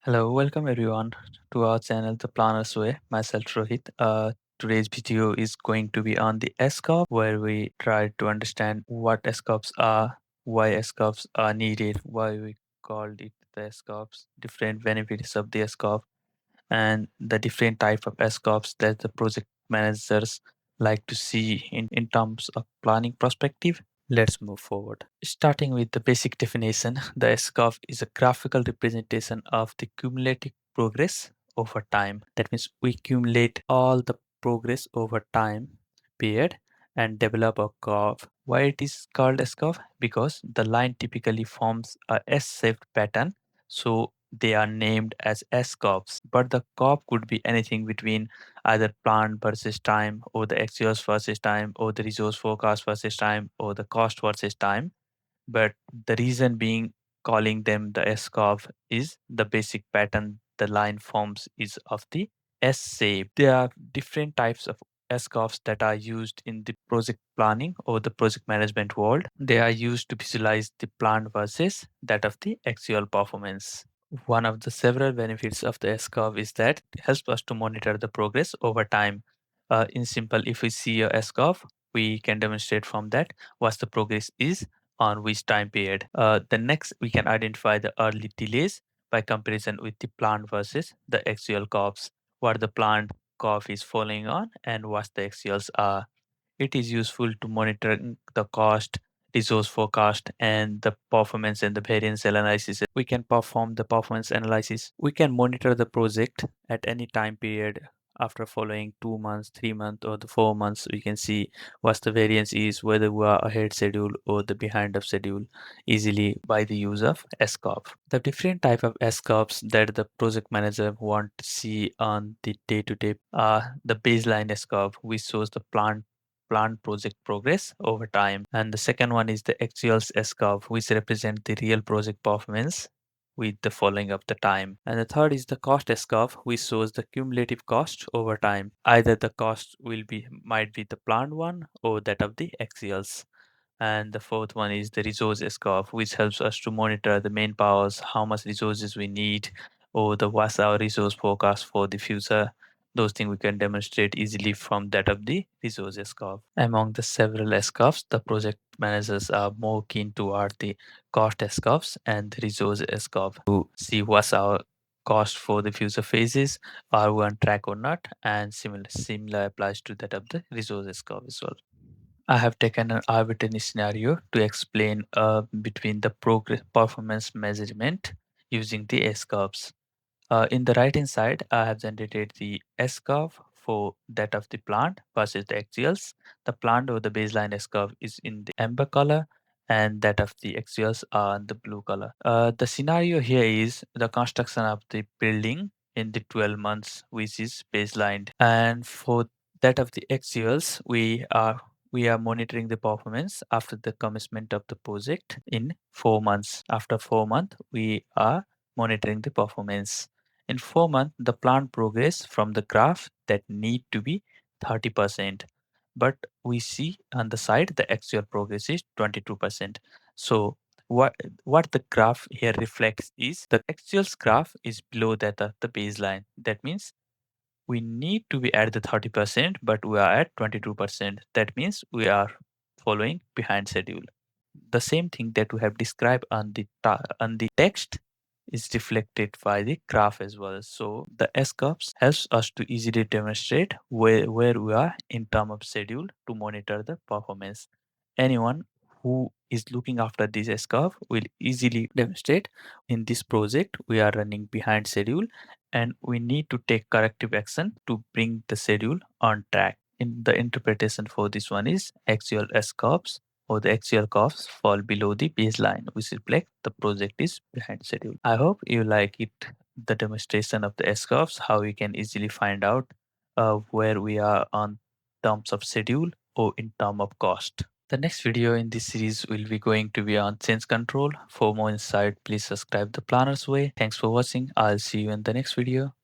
Hello, welcome everyone to our channel, The Planner's Way. Myself, Rohit. Today's video is going to be on the S-curve, where we try to understand what S-curves are, why S-curves are needed, why we called it the S-curves, different benefits of the S-curve, and the different type of S-curves that the project managers like to see in terms of planning perspective. Let's move forward. Starting with the basic definition, the S-curve is a graphical representation of the cumulative progress over time. That means we accumulate all the progress over time period and develop a curve. Why it is called S-curve? Because the line typically forms a S-shaped pattern, so they are named as S-curves. But the curve could be anything between either planned versus time, or the actuals versus time, or the resource forecast versus time, or the cost versus time. But the reason being calling them the S curve is the basic pattern the line forms is of the S shape. There are different types of S curves that are used in the project planning or the project management world. They are used to visualize the planned versus that of the actual performance. One of the several benefits of the S curve is that it helps us to monitor the progress over time. In simple, if we see a S curve, we can demonstrate from that what the progress is on which time period. The next, we can identify the early delays by comparison with the planned versus the actual curves. What the planned curve is following on and what the actuals are. It is useful to monitor the cost, resource forecast, and the performance and the variance analysis. We can perform the performance analysis. We can monitor the project at any time period after following 2 months, 3 months, or the 4 months. We can see what the variance is, whether we are ahead schedule or the behind of schedule easily by the use of S curve. The different type of S curves that the project manager want to see on the day-to-day are the baseline S curve, which shows the planned project progress over time. And the second one is the actuals S curve, which represent the real project performance with the following of the time. And the third is the cost S curve, which shows the cumulative cost over time. Either the cost might be the planned one or that of the actuals. And the fourth one is the resources curve, which helps us to monitor the main powers, how much resources we need, or the what's our resource forecast for the future. Those things we can demonstrate easily from that of the resources curve. Among the several S curves, the project managers are more keen toward the cost S curves and the resource S curve to see what's our cost for the future phases, are we on track or not, and similar applies to that of the resources curve as well. I have taken an arbitrary scenario to explain between the progress performance measurement using the S curves. In the right hand side, I have generated the S curve for that of the plant versus the actuals. The plant or the baseline S curve is in the amber color, and that of the actuals are in the blue color. The scenario here is the construction of the building in the 12 months, which is baselined. And for that of the actuals, we are monitoring the performance after the commencement of the project in 4 months. After 4 months, we are monitoring the performance. In 4 months, the plant progress from the graph that need to be 30%. But we see on the side the actual progress is 22%. So what what the graph here reflects is the actuals graph is below that of the baseline. That means we need to be at the 30%, but we are at 22%. That means we are following behind schedule. The same thing that we have described on the text is reflected by the graph as well. So the S curves helps us to easily demonstrate where we are in terms of schedule to monitor the performance. Anyone who is looking after this S curve will easily demonstrate in this project we are running behind schedule and we need to take corrective action to bring the schedule on track. In the interpretation for this one is actual S curves or the actual curves fall below the baseline, which reflect the project is behind schedule. I hope you like it, the demonstration of the S curves, how we can easily find out where we are on terms of schedule or in term of cost. The next video in this series will be going to be on change control. For more insight, please subscribe the Planner's Way. Thanks for watching. I'll see you in the next video.